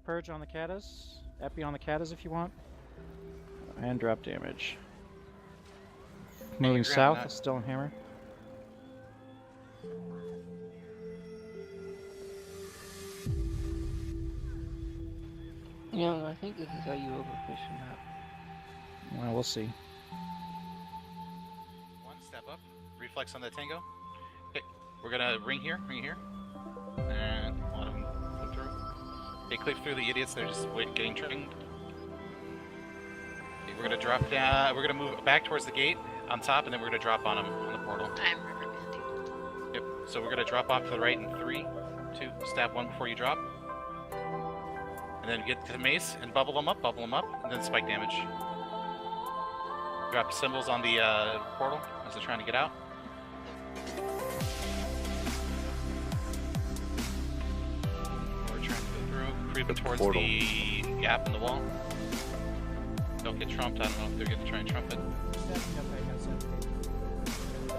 Purge on the Katas. Epi on the Katas if you want. And drop damage. Moving south, still in hammer. Yeah, I think this is how you overfish a map. Well, we'll see. One step up, reflex on the tango. Okay, we're gonna ring here, and let them come through. Okay, clip through the idiots. They're just getting trained. Okay, we're gonna drop down. We're gonna move back towards the gate on top, and then we're gonna drop on them on the portal. I'm reprimanding. Yep. So we're gonna drop off to the right in 3, 2. Stab 1 before you drop. And then get to the mace and bubble them up, and then spike damage. Drop symbols on the portal as they're trying to get out. We're trying to go through, creeping towards the gap in the wall. Don't get trumped. I don't know if they're going to try and trump it.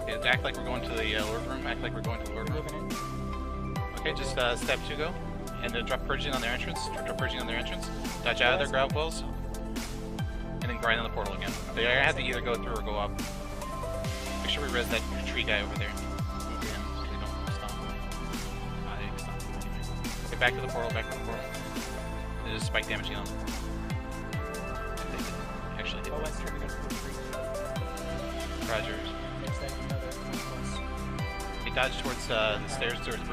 Okay, act like we're going to the Lord room. Okay, just step 2 go. And then drop purging on their entrance. Dodge out of their grab wells. And then grind on the portal again. They have to either go through or go up. Make sure we res that tree guy over there. Move him so they don't stomp. Okay, back to the portal. And just spike damaging on them. Actually hit. Rogers. He dodged towards the stairs, towards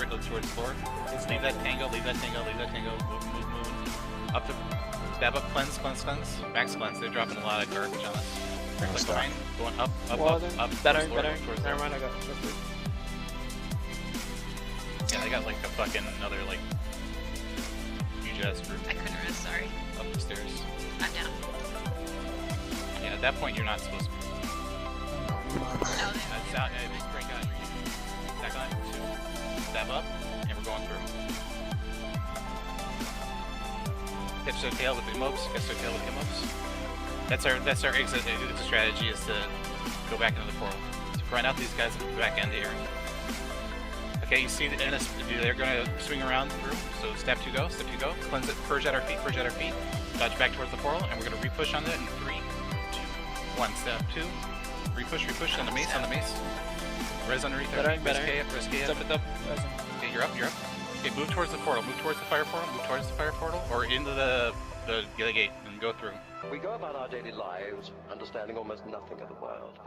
Lord. Just leave that tango. Move. Up to stab up, cleanse. Max cleanse. They're dropping a lot of garbage on us. Click behind, going up. Better. Towards Never mind, I got it. Yeah, they got like a fucking another like huge ass group I couldn't rest, sorry. up the stairs. I'm down. Yeah, at that point you're not supposed to. No, That's out. Break out. Back on. 2. Stab up, and we're going through. Catch their tail with the mopes. That's our exit strategy, is to go back into the portal. To grind out these guys at the back end here. Okay, you see the NS, they're gonna swing around through. So step 2 go. Cleanse it, purge at our feet. Dodge back towards the portal, and we're gonna repush on it in 3, 2, 1. Step 2. Repush on the mace. Res underneath there. Res K up. Okay, you're up. Okay, move towards the portal. Move towards the fire portal, or into the gate and go through. We go about our daily lives understanding almost nothing of the world.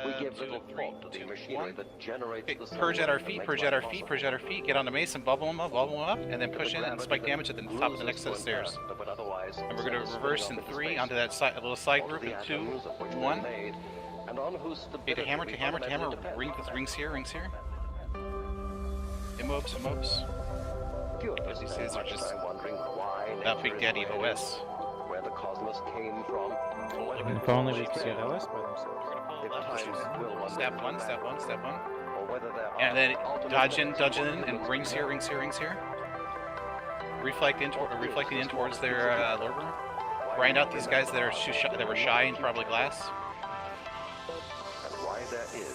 We give little thought to the machinery that generates the sun. Purge at our feet. Get on the mace and bubble them up, and then push in and spike damage at the top of the next set of stairs. And we're going to reverse in 3 onto that little side group in 2, 1. Okay, to hammer. Rings here. Immobs. These guys are just that Big Daddy OS. Where the cosmos came from. If only we could get OS by themselves. Step 1. And then dodge in, and rings here. Reflecting in towards their Lord room. Grind out these guys that were shy and probably glass.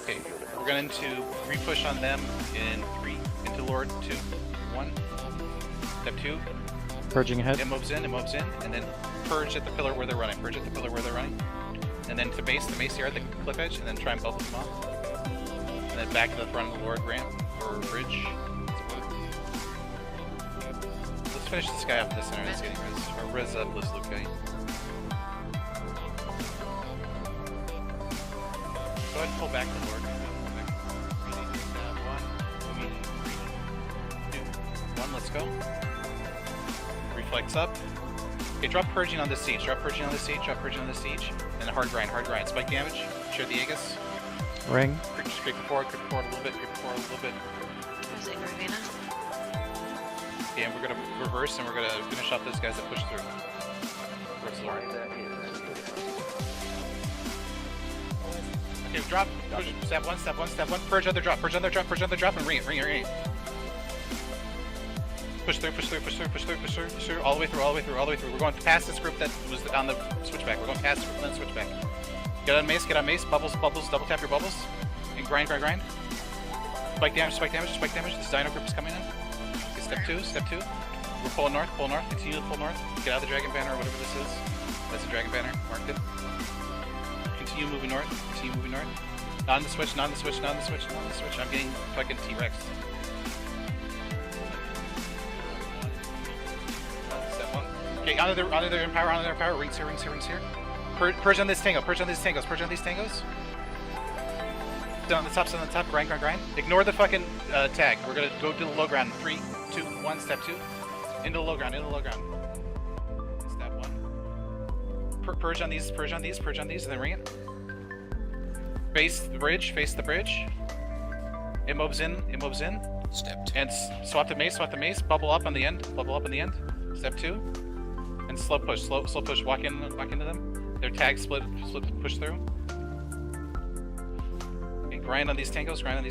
Okay, we're going to repush on them in 3, into Lord, 2, 1. Step 2. Purging ahead. Moves in, and then purge at the pillar where they're running. And then to mace here at the cliff edge, and then try and bubble them off. And then back to the front of the Lord ramp, or bridge. Let's finish this guy up in the center that's getting res. Or res up this Luke guy. Go ahead and pull back the Lord. 3, 2, 1, let's go. Reflex up. Okay, drop purging on the siege. And a hard grind. Spike damage. Share the Aegis. Ring. Just creep forward a little bit. There's Ingravina. Okay, and we're gonna reverse and we're gonna finish off those guys that push through. Towards the Lord. Okay, drop. Push. Step one. Purge other drop, and ring it. Push through, all the way through. We're going past this group that was on the switchback. Get on mace, bubbles, double tap your bubbles, and grind. Spike damage. This dino group is coming in. Okay, step two. We're pulling north, continue to pull north. Get out of the dragon banner or whatever this is. That's a dragon banner, marked it. Continue moving north, Not on the switch, not on the switch. I'm getting fucking T-Rex. Step one. Okay, onto their empower, rings here. Purge on these tangos. Down the top, grind. Ignore the fucking tag. We're gonna go to the low ground. 3, 2, 1, step 2. Into the low ground. Step 1. Purge on these, and then ring it. Face the bridge. It moves in. Step 2. And swap the mace, bubble up on the end. Step 2. And slow push, walk into them. Their tag split, push through. Okay, grind on these tangos. And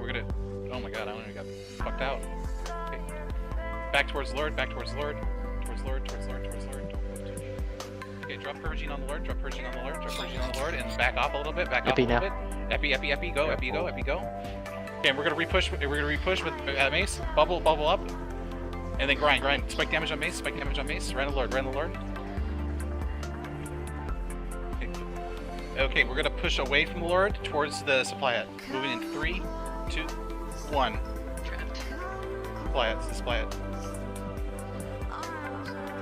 we're gonna, oh my god, I got fucked out. Okay. Back towards Lord. Towards Lord. Okay, drop purging on the Lord, and back off a little bit, Epi, go. Okay, and we're gonna repush with mace, bubble up, and then grind. Spike damage on mace, ran the Lord. Okay, we're gonna push away from the Lord towards the supply hut. Moving in 3, 2, 1. Supply hut.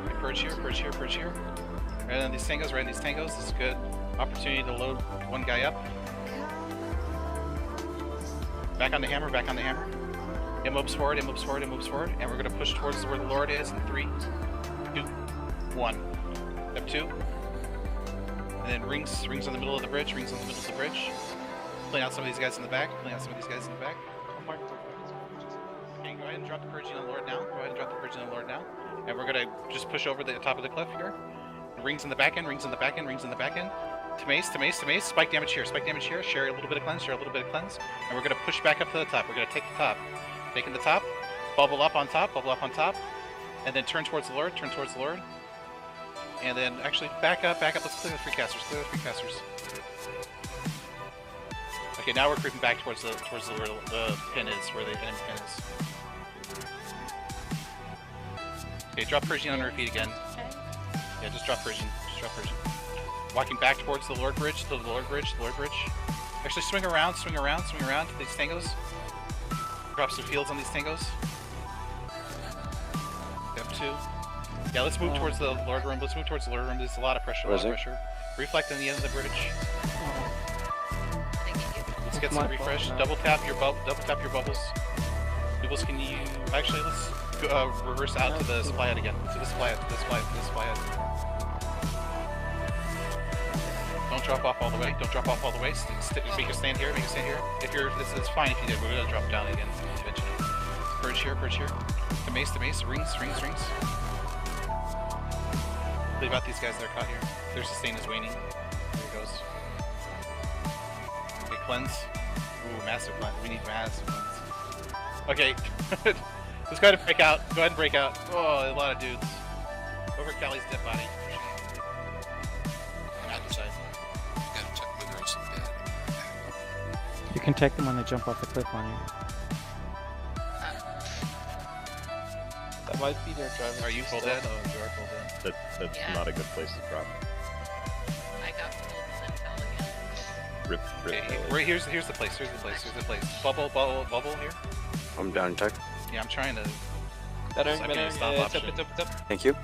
Okay, purge here. Right on these tangos. This is good. Opportunity to load one guy up. Back on the hammer. It moves forward. And we're gonna push towards where the Lord is in 3, 2, 1. Step 2. And then rings on the middle of the bridge. Playing out some of these guys in the back. Okay, go ahead and drop the purging on the Lord now. And we're gonna just push over the top of the cliff here. Rings in the back end. To mace. Spike damage here. Share a little bit of cleanse. And we're gonna push back up to the top. We're gonna take the top. Taking the top. Bubble up on top. And then turn towards the Lord. And then actually back up. Let's clear the three casters. Okay, now we're creeping back towards where the pin is, where the enemy pin is. Okay, drop Persian on repeat again. Yeah, just drop Persian. Walking back towards the Lord Bridge, Actually, swing around to these tangos. Drop some fields on these tangos. Step 2. Yeah, let's move towards the Lord Room. There's a lot of pressure. Reflect on the end of the bridge. Let's get some refresh. Double tap your bubbles. Bubbles, can you... Actually, let's go, reverse out to the supply hut again. To the supply hut. Don't drop off all the way. Make a stand here. If you're... This is fine if you did. We're gonna drop down again eventually. Purge here. The mace. Rings. Leave out these guys that are caught here. Their sustain is waning. There it goes. Okay, cleanse. Ooh, massive cleanse. We need massive cleanse. Okay. Let's go ahead and break out. Oh, a lot of dudes. Over Callie's dead body. Out the side. Gotta check my girls in bed. You can take them when they jump off the cliff on you. That might be their driver. Are you full dead? Oh, you are full dead. That's Yeah. not a good place to drop. I got pulled and then fell again. Rip. Okay, right, here's the place. Bubble here. I'm down tech. Yeah, I'm trying to... Better. It's stop option. It's up. Thank you.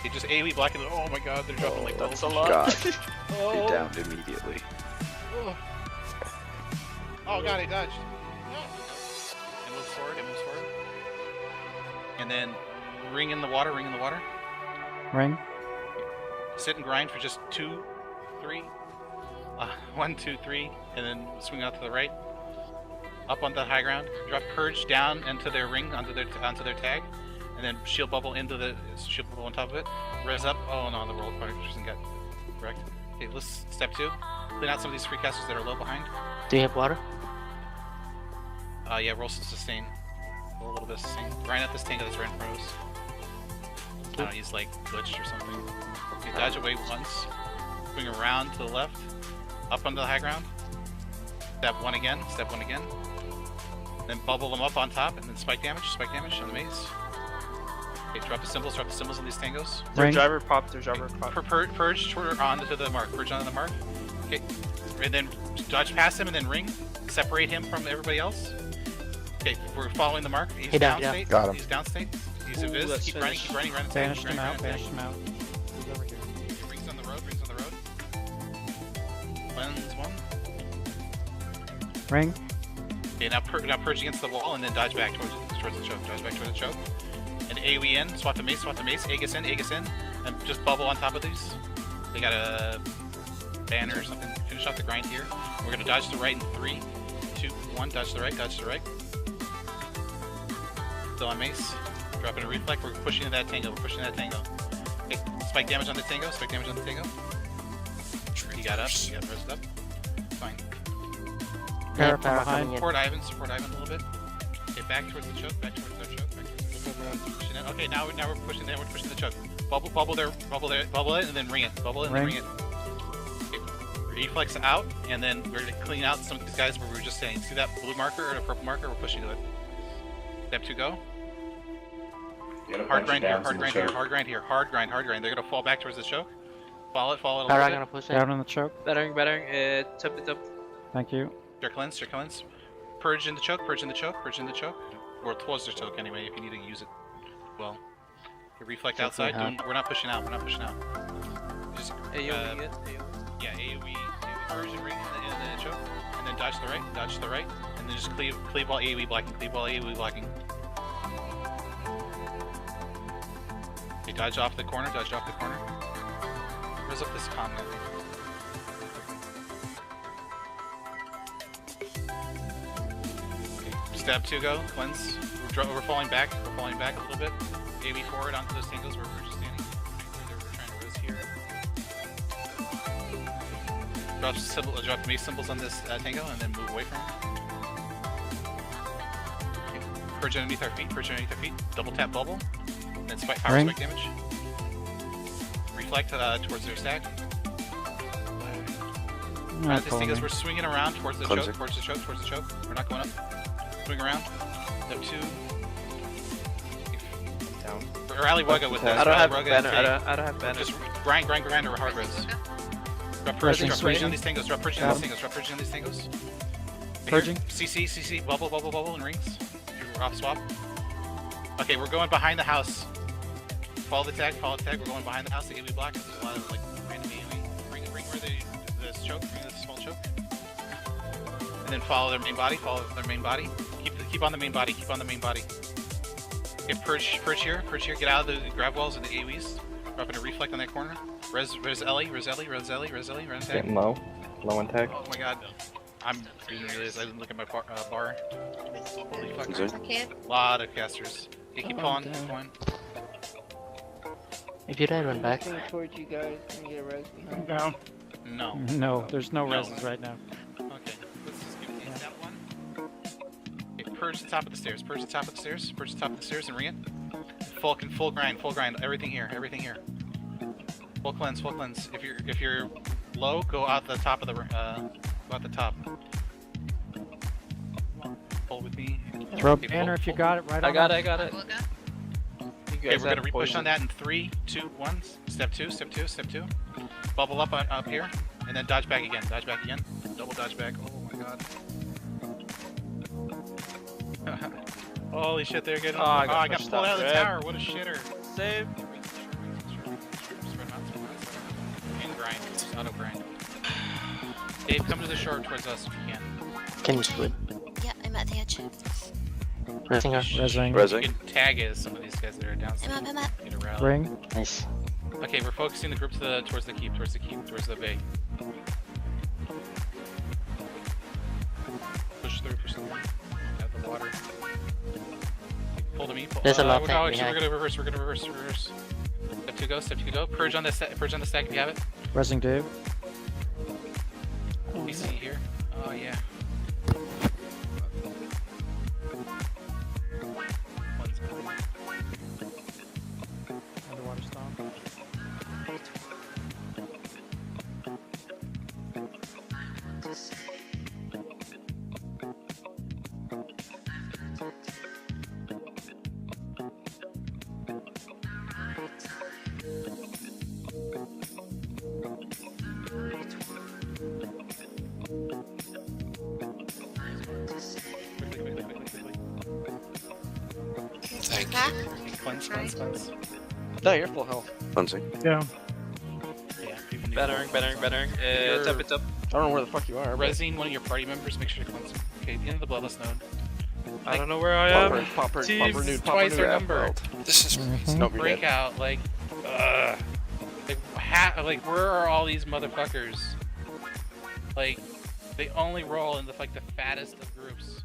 He just AoE blocking it. Oh my god, they're dropping like That's double. a lot. God. Oh. You're downed immediately. Oh god, he dodged. It moves forward. And then ring in the water. Ring. Sit and grind for just 2, 3. 1, 2, 3, and then swing out to the right. Up on the high ground. Drop purge down into their ring, onto their tag, and then shield bubble on top of it. Res up. Oh no, the roll part doesn't get correct. Okay, let's step 2. Clean out some of these free casters that are low behind. Do you have water? Yeah, roll some sustain. Roll a little bit of sustain. Grind out this tango that's right in front of us. I don't know, he's like glitched or something. Okay, dodge away once. Swing around to the left. Up onto the high ground. Step 1 again. Then bubble them up on top, and then spike damage on the maze. Okay, drop the symbols on these tangos. Their Ring. driver popped, their driver popped. Purge toward onto the mark. Purge onto the mark. Okay, and then dodge past him and then ring. Separate him from everybody else. Okay, we're following the mark. He's down state. Got him. He's down state. He's Ooh, invis. let's Keep running. finish. Run attack. Banished him out. Banished him out. He's over here. Rings on the road. Cleanse one. Ring. Okay, now purge against the wall and then dodge back towards the choke. Dodge back towards the choke. And AoE in. Swat the mace. Aegis in. And just bubble on top of these. They got a banner or something. Finish off the grind here. We're gonna dodge to the right in 3, 2, 1. Dodge to the right. Still on mace. Dropping a reflect. We're pushing that tango. Okay, spike damage on the tango. You got up. You got rest up. Fine. Para from behind. Support Ivan a little bit. Okay, back towards the choke. Pushing it. Okay, now we're pushing it. We're pushing the choke. Bubble it, and then ring it. Okay, reflex out, and then we're gonna clean out some of these guys where we were just saying. See that blue marker or the purple marker? We're pushing to it. Step 2, go. Hard grind here. Hard grind. They're gonna fall back towards the choke. Follow it a little bit. push Down on the choke. Bettering. Tip. Thank you. They're cleansed. Purge in the choke. Or towards the choke anyway, if you need to use it. Well, you reflect outside. We're not pushing out. Just AoE. yeah, AoE purge and ring in the choke, and then dodge to the right, and then just cleave while AoE blocking. Okay, dodge off the corner. Res up this comment. Step 2, go. Cleanse. We're falling back. A little bit. AoE forward onto those tangles where we're just standing. We're trying to res here. Drop mace symbols on this tango and then move away from it. Okay. Purge underneath our feet. Double tap bubble. And then power spike damage. Reflect towards their stack. These tangos, we're swinging around towards the choke. We're not going up. Swing around. Step 2. Down. Rally Wugga with this. I don't have banner. I don't have banner. Just grind or hard res. Drop purging on these tangos. Purging. CC, bubble in rings. We're off swap. Okay, we're going behind the house. Follow the tag. We're going behind the house. The AoE block. There's a lot of random AoE. Ring where the small choke. And then follow their main body. Keep on the main body. Okay, purge here. Get out of the grab walls and the AoEs. Dropping a reflect on that corner. Res Ellie, run attack. Getting low on tag. Oh my god. I didn't realize I didn't look at my bar. Holy fuck. Good. Lot of casters. Okay, keep on. If you die, run back. Towards you guys. Can you get a res behind? Down. No. There's no reses right now. Okay, let's just give it that one. Okay, purge the top of the stairs and ring it. Full grind, everything here. Full cleanse. If you're low, go out the top of the Pull with me. Throw a Okay, banner if you pull. got it right I on. got it. Wugga. Okay, we're gonna repush on that in 3, 2, 1. Step 2. Bubble up here, and then dodge back again. Double dodge back. Oh my god. Holy shit, they're getting. I got pushed pulled out of the up. tower. What a shitter. Save. Spread them out. And grind. Just auto grind. Dave, come to the shore towards us if you can. Can you split? Yeah, I'm at the edge. Resing her. Resing. You can tag as some of these guys that are downstairs. I'm up. Need a rally. Ring. Nice. Okay, we're focusing the group towards the keep, towards the bay. Push through. Have the water. Pull to me. There's a lot we're tank gonna reverse. Step 2, go. Purge on the stack if you have it. Resing Dave. DC here. Oh yeah. Underwater stomp. Cleanse, cleanse, cleanse. No, you're full health. Cleansing. Yeah. Yeah, people need Battering, to battering, battering. Tap it up. I don't know where the fuck you are. but- Resing one of your party members, make sure to cleanse him. Okay, the end of the bloodless node. I don't know where I am. Popper, Jeez, nude, twice nude their app number. world. This is crazy. Nope, you're dead. Breakout, like, like, where are all these motherfuckers? Like, they only roll in the like the fattest of groups.